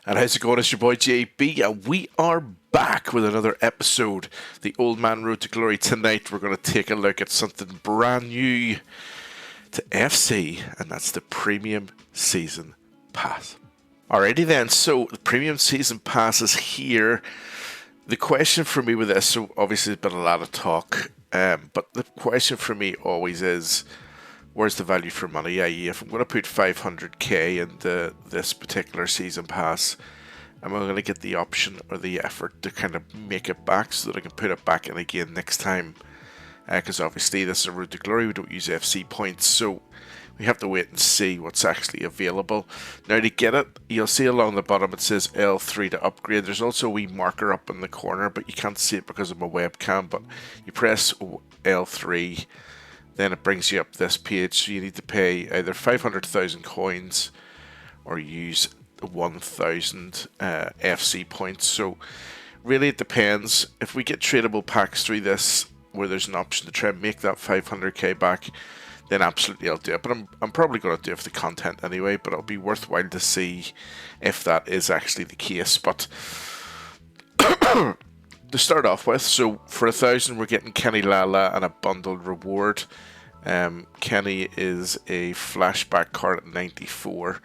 And how's it going? It's your boy JB, and we are back with another episode, the Old Man Road to Glory. Tonight we're going to take a look at something brand new to FC, and that's the Premium Season Pass. Alrighty then, so the Premium Season Pass is here. The question for me with this, so obviously there's been a lot of talk, but the question for me always is, where's the value for money? I.e., if I'm going to put 500k into this particular season pass, am I going to get the option or the effort to kind of make it back so that I can put it back in again next time? Because obviously this is a Road to Glory, we don't use FC points, so we have to wait and see what's actually available. Now to get it, you'll see along the bottom it says L3 to upgrade. There's also a wee marker up in the corner, but you can't see it because of my webcam, but you press L3, then it brings you up this page, so you need to pay either 500,000 coins or use 1,000 FC points. So really it depends. If we get tradable packs through this where there's an option to try and make that 500k back, then absolutely I'll do it. But I'm probably going to do it for the content anyway, but it'll be worthwhile to see if that is actually the case. But to start off with, so for 1,000 we're getting Kenny Lala and a bundled reward. Kenny is a flashback card at 94.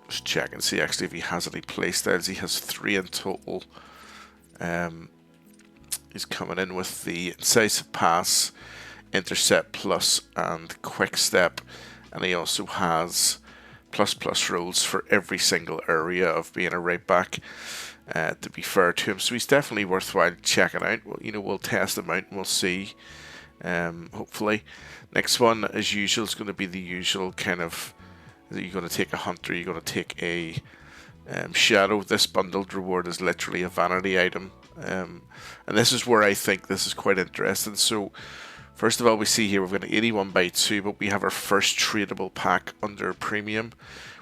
Just check and see actually if he has any playstyles. He has 3 in total. He's coming in with the incisive pass, intercept plus, and quick step, and he also has plus rolls for every single area of being a right back. To be fair to him, so he's definitely worthwhile checking out. Well, we'll test him out and we'll see. Hopefully, next one as usual is going to be the usual kind of. Are you going to take a hunter? You're going to take a shadow. This bundled reward is literally a vanity item, and this is where I think this is quite interesting. So, first of all, we see here we've got an 81 by 2, but we have our first tradable pack under premium,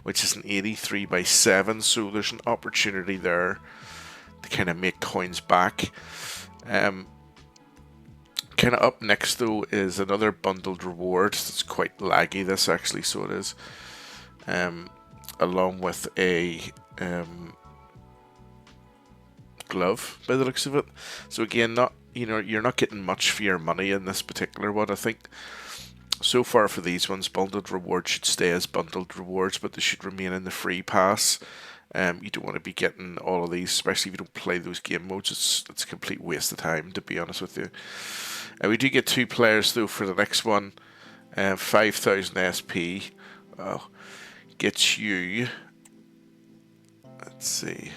which is an 83 by 7. So there's an opportunity there to kind of make coins back. Kind of up next though is another bundled reward. It's quite laggy, this actually, so it is. Along with a glove by the looks of it. So again, you're not getting much for your money in this particular one. I think so far for these ones, bundled rewards should stay as bundled rewards, but they should remain in the free pass. You don't want to be getting all of these, especially if you don't play those game modes. It's a complete waste of time, to be honest with you. We do get 2 players though for the next one. 5,000 SP. Well, gets you. Let's see.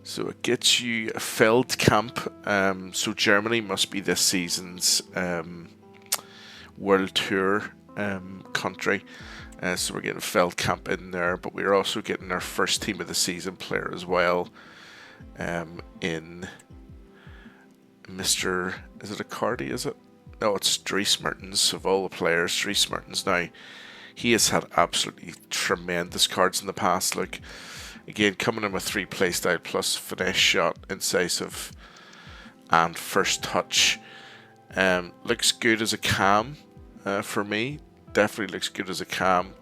So it gets you a Feldkamp. So Germany must be this season's World Tour country. So we're getting Feldkamp in there, but we're also getting our first team of the season player as well. In Mr. Is it Icardi, is it? No, it's Dries Mertens. Of all the players, Dries Mertens now, he has had absolutely tremendous cards in the past. Like, again, coming in with 3 playstyle plus finesse shot, incisive, and first touch. Looks good as a cam for me. Definitely looks good as a cam.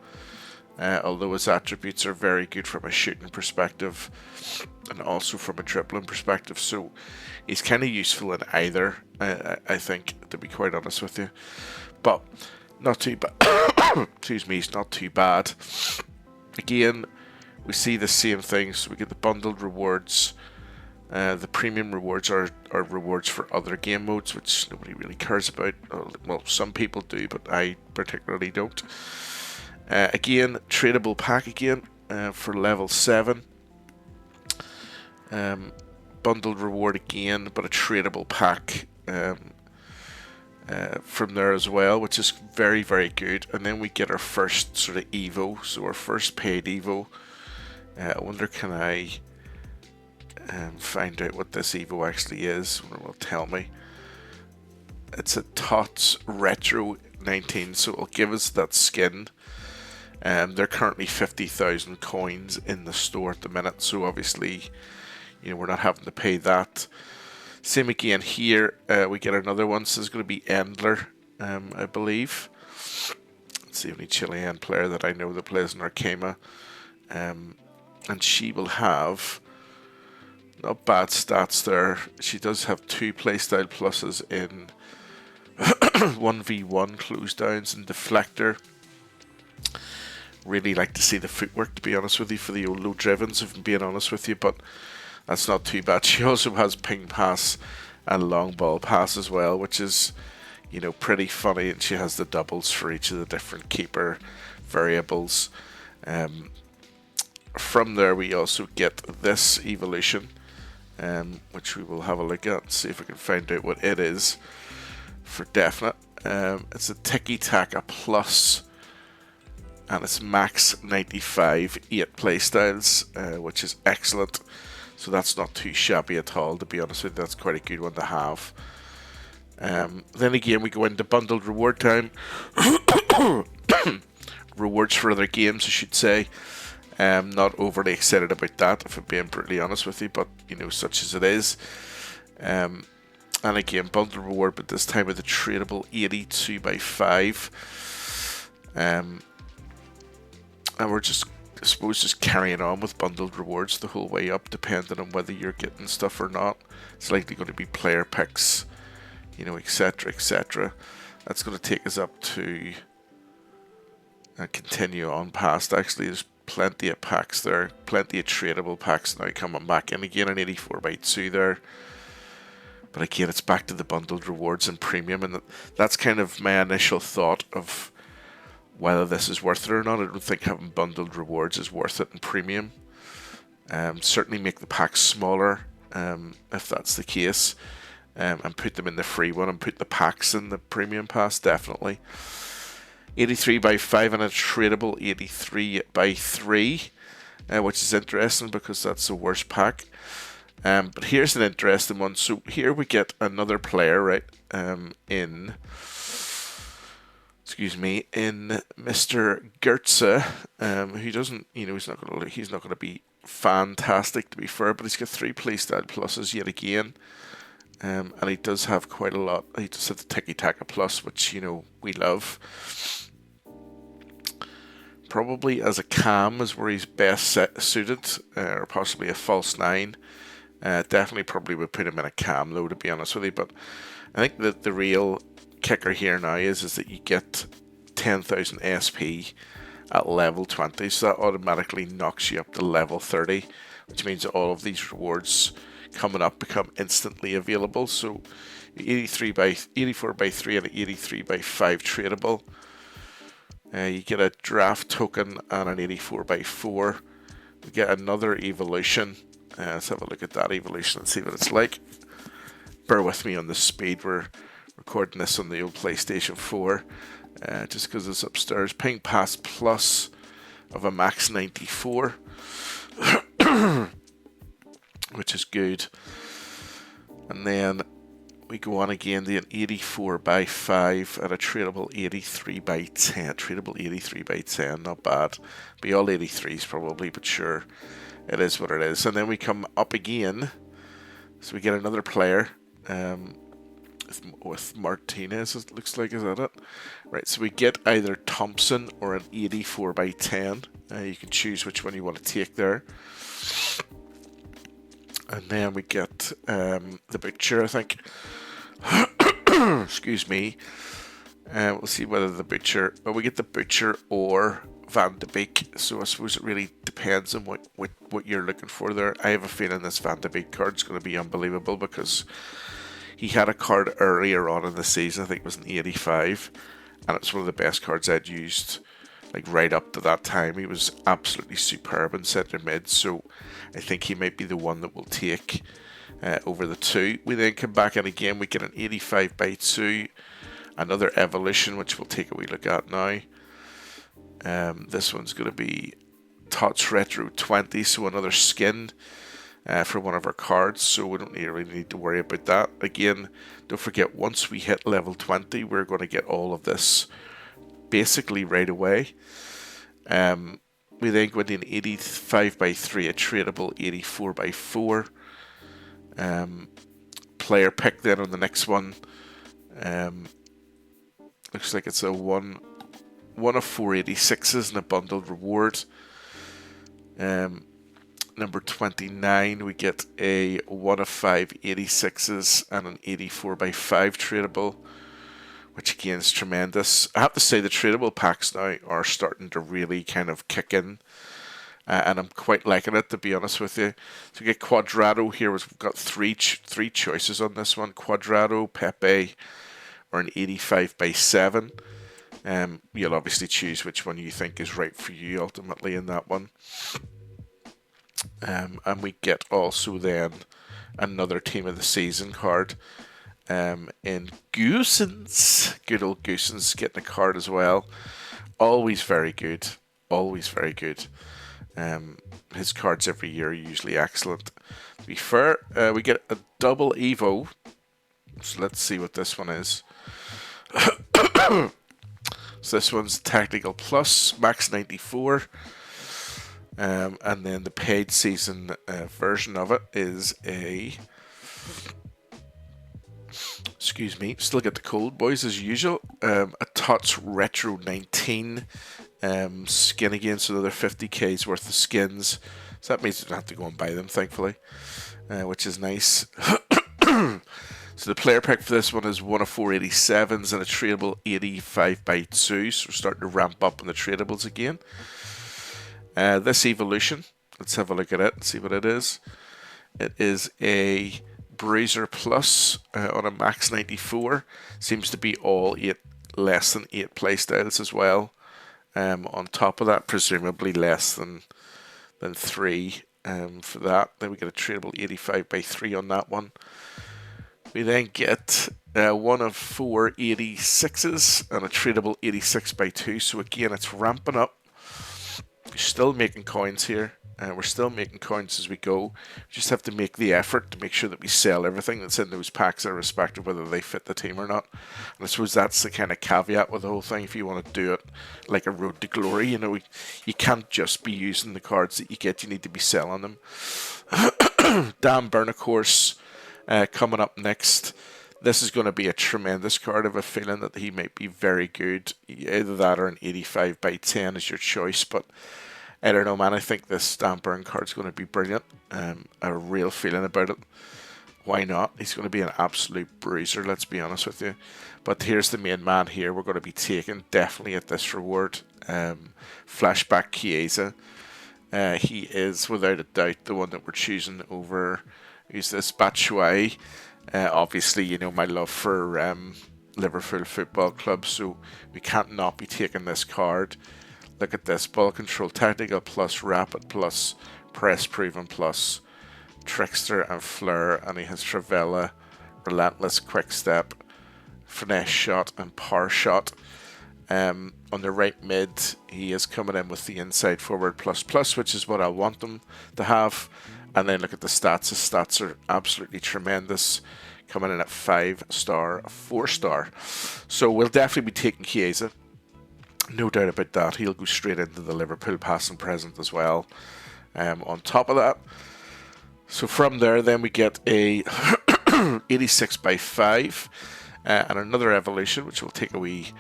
Although his attributes are very good from a shooting perspective and also from a dribbling perspective. So he's kind of useful in either, I think, to be quite honest with you. But not too bad. Excuse me, it's not too bad. Again, we see the same thing. So we get the bundled rewards. The premium rewards are rewards for other game modes, which nobody really cares about. Well, some people do, but I particularly don't. Again, tradable pack again for level 7. Bundled reward again, but a tradable pack from there as well, which is very, very good. And then we get our first sort of Evo, so our first paid Evo. I wonder, can I find out what this Evo actually is? It will tell me. It's a TOTS Retro 19, so it'll give us that skin. They're currently 50,000 coins in the store at the minute, so obviously, we're not having to pay that. Same again here, we get another one. So this is going to be Endler, I believe. Let's It's the only Chilean player that I know that plays in Arcama. And she will have not bad stats there. She does have 2 playstyle pluses in 1v1 close downs and deflector. Really like to see the footwork, to be honest with you, for the old low drivens, if I'm being honest with you, but that's not too bad. She also has ping pass and long ball pass as well, which is, you know, pretty funny, and she has the doubles for each of the different keeper variables. From there we also get this evolution, which we will have a look at and see if we can find out what it is for definite. It's a Tiki Taka Plus, and it's max 95, 8 playstyles, which is excellent. So that's not too shabby at all, to be honest with you. That's quite a good one to have. Then again, we go into bundled reward time. Rewards for other games, I should say. Not overly excited about that, if I'm being brutally honest with you, but you know, such as it is. And again, bundled reward, but this time with a tradable 82x5. And we're just, I suppose, just carrying on with bundled rewards the whole way up, depending on whether you're getting stuff or not. It's likely going to be player picks, you know, etc, etc. That's going to take us up to continue on past. Actually, there's plenty of packs there, plenty of tradable packs now coming back. And again, an 84x2 there. But again, it's back to the bundled rewards and premium, and that's kind of my initial thought of whether this is worth it or not. I don't think having bundled rewards is worth it in premium. Certainly make the packs smaller, if that's the case, and put them in the free one and put the packs in the premium pass, definitely. 83x5 and a tradable 83x3, which is interesting because that's the worst pack. But here's an interesting one. So here we get another player, right, in Mr. Goetze, who doesn't, you know, he's not going to be fantastic, to be fair, but he's got 3 playstyle pluses yet again, and he does have quite a lot. He does have the Tiki Taka Plus, which, you know, we love. Probably as a cam is where he's best suited, or possibly a false 9. Definitely probably would put him in a cam though, to be honest with you, but I think that the real kicker here now is that you get 10,000 SP at level 20, so that automatically knocks you up to level 30, which means that all of these rewards coming up become instantly available. So 84x3 and 83x5 tradable. You get a draft token and an 84x4. We get another evolution. Let's have a look at that evolution and see what it's like. Bear with me on the speed. We're recording this on the old PlayStation 4, just because it's upstairs. Ping Pass Plus of a max 94, which is good. And then we go on again to an 84x5 and a tradable 83x10. Tradable 83x10, not bad. Be all 83s probably, but sure, it is what it is. And then we come up again, so we get another player. With Martinez, it looks like, is that it? Right, so we get either Thompson or an 84x10. You can choose which one you want to take there. And then we get the Butcher, I think. Excuse me. We'll see whether the Butcher, well, we get the Butcher or Van de Beek, so I suppose it really depends on what you're looking for there. I have a feeling this Van de Beek card is going to be unbelievable because he had a card earlier on in the season, I think it was an 85, and it's one of the best cards I'd used, like right up to that time. He was absolutely superb in centre mid, so I think he might be the one that will take over the 2. We then come back and again we get an 85x2, another evolution, which we'll take a wee look at now. This one's going to be TOTS Retro 20, so another skin for one of our cards, so we don't really need to worry about that. Again, don't forget, once we hit level 20, we're going to get all of this basically right away. We then go into an 85x3, a tradable 84x4. Player pick then on the next one. Looks like it's a 1 1 of 4 86s and a bundled reward. Number 29, we get a 1 of 5 86s and an 84 by 5 tradable, which again is tremendous. I have to say the tradable packs now are starting to really kind of kick in, and I'm quite liking it, to be honest with you. So we get Quadrado here. We've got three choices on this one: Quadrado, Pepe, or an 85 by 7. You'll obviously choose which one you think is right for you ultimately in that one. And we get also then another team of the season card in Goosens. Good old Goosens getting a card as well. Always very good. Always very good. His cards every year are usually excellent. To be fair, we get a double Evo. So let's see what this one is. So this one's Technical Plus, Max 94. And then the paid season version of it is a... Excuse me, still get the cold, boys, as usual. A TOTS Retro 19 skin again, so another 50k's worth of skins. So that means you don't have to go and buy them, thankfully, which is nice. So the player pick for this one is 1 of 4 87s and a tradable 85 by 2. So we're starting to ramp up on the tradables again. This evolution, let's have a look at it and see what it is. It is a Bruiser Plus on a Max 94. Seems to be all less than 8 playstyles as well. On top of that, presumably less than 3 for that. Then we get a tradable 85 by 3 on that one. We then get 1 of 4 86s and a tradable 86 by 2. So again, it's ramping up. We're still making coins here. We're still making coins as we go. We just have to make the effort to make sure that we sell everything that's in those packs, irrespective of whether they fit the team or not. And I suppose that's the kind of caveat with the whole thing. If you want to do it like a road to glory, you know, you can't just be using the cards that you get. You need to be selling them. Dan Burn, of course, coming up next. This is going to be a tremendous card. I have a feeling that he might be very good. Either that or an 85 by 10 is your choice, but I don't know, man. I think this Dan Burn card is going to be brilliant. A real feeling about it. Why not? He's going to be an absolute bruiser, let's be honest with you. But here's the main man here we're going to be taking, definitely at this reward. Flashback Chiesa. He is, without a doubt, the one that we're choosing over... Who's this? Batshuayi. Obviously, you know my love for Liverpool Football Club, so we can't not be taking this card. Look at this: Ball Control, Technical Plus, Rapid Plus, Press Proven Plus, Trickster and Fleur, and he has Travella, Relentless Quick Step, Finesse Shot and Power Shot. On the right mid, he is coming in with the Inside Forward Plus Plus, which is what I want them to have. And then look at the stats. His stats are absolutely tremendous. Coming in at 5-star, 4-star. So we'll definitely be taking Chiesa. No doubt about that. He'll go straight into the Liverpool past and present as well. On top of that. So from there, then we get a 86 by 5. And another evolution, which we'll take a wee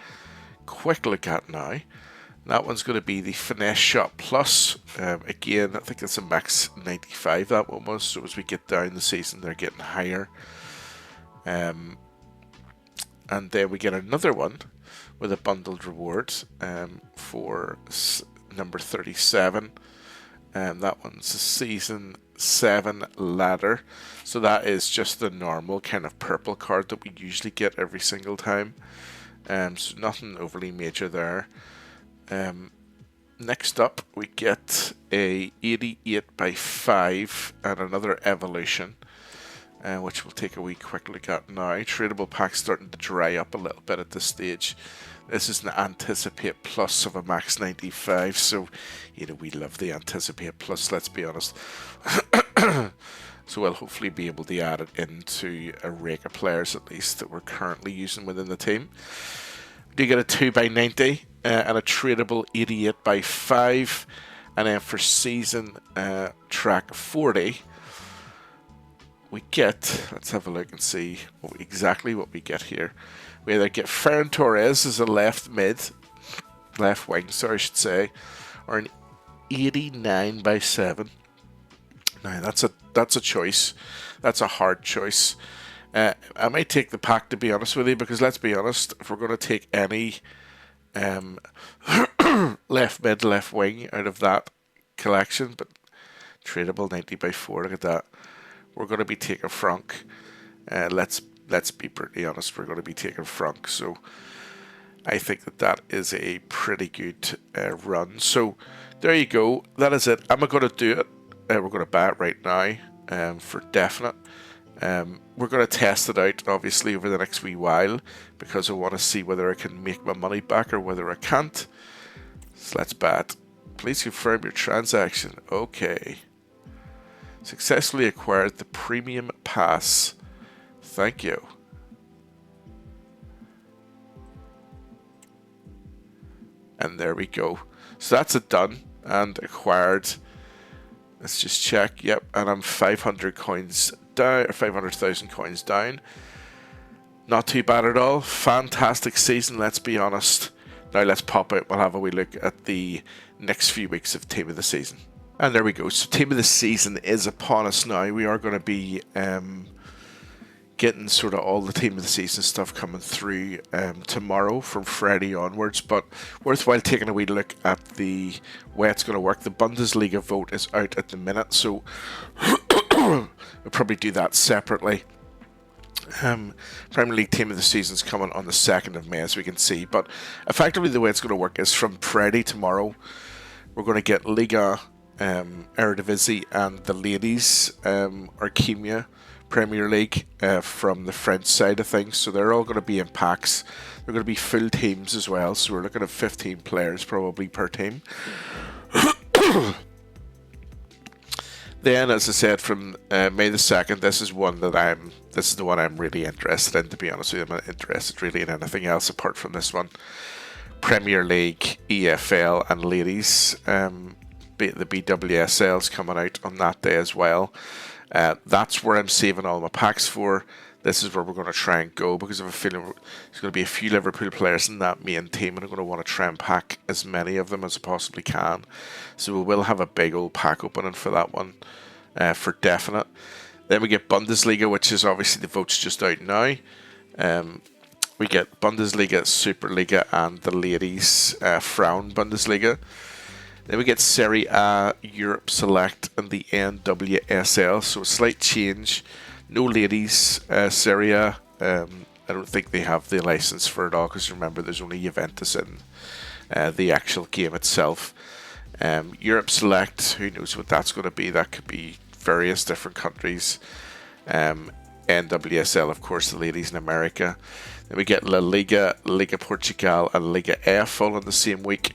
quick look at now. That one's going to be the Finesse Shot Plus. Again, I think it's a Max 95, that one was. So as we get down the season, they're getting higher. And then we get another one with a bundled reward for number 37. That one's a Season 7 ladder. So that is just the normal kind of purple card that we usually get every single time. So nothing overly major there. Next up, we get a 88 by 5 and another evolution, which we'll take a wee quick look at now. Tradable packs starting to dry up a little bit at this stage. This is an Anticipate Plus of a Max 95, so you know we love the Anticipate Plus, let's be honest. So we'll hopefully be able to add it into a rake of players at least that we're currently using within the team. Do get a 2 by 90 and a tradable 88 by 5, and then for season track 40 we get, let's have a look and see exactly what we get here. We either get Ferran Torres as a left mid, left wing, sorry, I should say, or an 89 by 7. Now that's a choice. That's a hard choice. I might take the pack, to be honest with you, because let's be honest, if we're going to take any left mid, left wing out of that collection, but tradable 90 by 4, look at that. We're going to be taking Frank. Let's be pretty honest, we're going to be taking Frank. So I think that is a pretty good run. So there you go. That is it. I'm going to do it. We're going to buy it right now for definite. We're going to test it out, obviously, over the next wee while, because I want to see whether I can make my money back or whether I can't. So let's buy it. Please confirm your transaction. Okay. Successfully acquired the premium pass. Thank you. And there we go. So that's it done and acquired. Let's just check. Yep, and I'm 500 coins down, or 500,000 coins down. Not too bad at all. Fantastic season, let's be honest. Now let's pop out. We'll have a wee look at the next few weeks of Team of the Season. And there we go. So Team of the Season is upon us now. We are going to be getting sort of all the Team of the Season stuff coming through tomorrow from Friday onwards. But worthwhile taking a wee look at the way it's going to work. The Bundesliga vote is out at the minute, so we'll probably do that separately. Premier League Team of the Season is coming on the 2nd of May, as we can see. But effectively the way it's going to work is from Friday tomorrow, we're going to get Liga, Eredivisie and the ladies Archemia Premier League from the French side of things. So they're all going to be in packs. They're going to be full teams as well. So we're looking at 15 players probably per team. Then, as I said, from May the 2nd, this is the one I'm really interested in, to be honest with you. I'm not interested really in anything else apart from this one. Premier League, EFL and ladies. The BWSL is coming out on that day as well. That's where I'm saving all my packs for. This is where we're going to try and go, because I have a feeling there's going to be a few Liverpool players in that main team, and I'm going to want to try and pack as many of them as I possibly can. So we will have a big old pack opening for that one, for definite. Then we get Bundesliga, which is obviously the vote's just out now. We get Bundesliga, Superliga, and the ladies Frauen Bundesliga. Then we get Serie A, Europe Select, and the NWSL. So a slight change. No ladies Serie A. I don't think they have the license for it all, because remember there's only Juventus in the actual game itself. Europe Select, who knows what that's going to be. That could be various different countries. NWSL, of course, the ladies in America. Then we get La Liga, Liga Portugal, and Liga F all in the same week.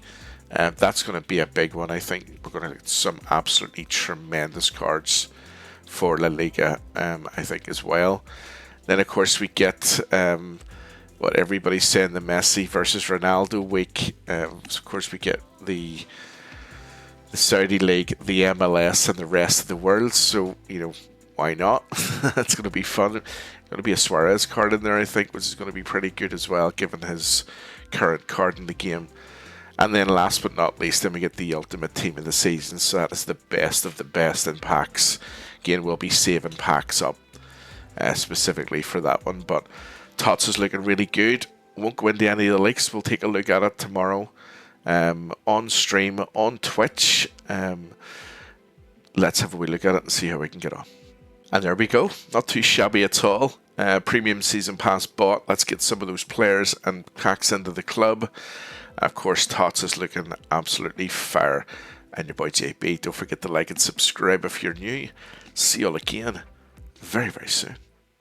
That's going to be a big one, I think. We're going to get some absolutely tremendous cards for La Liga, I think, as well. Then, of course, we get what everybody's saying, the Messi versus Ronaldo week. Of course, we get the Saudi League, the MLS, and the rest of the world. So, you know, why not? It's going to be fun. Going to be a Suarez card in there, I think, which is going to be pretty good as well, given his current card in the game. And then last but not least, then we get the ultimate team of the season. So that is the best of the best in packs. Again, we'll be saving packs up specifically for that one. But TOTS is looking really good. Won't go into any of the leaks. We'll take a look at it tomorrow on stream on Twitch. Let's have a wee look at it and see how we can get on. And there we go. Not too shabby at all. Premium season pass bought. Let's get some of those players and packs into the club. Of course, TOTS is looking absolutely fire. And your boy JB, don't forget to like and subscribe if you're new. See you all again very, very soon.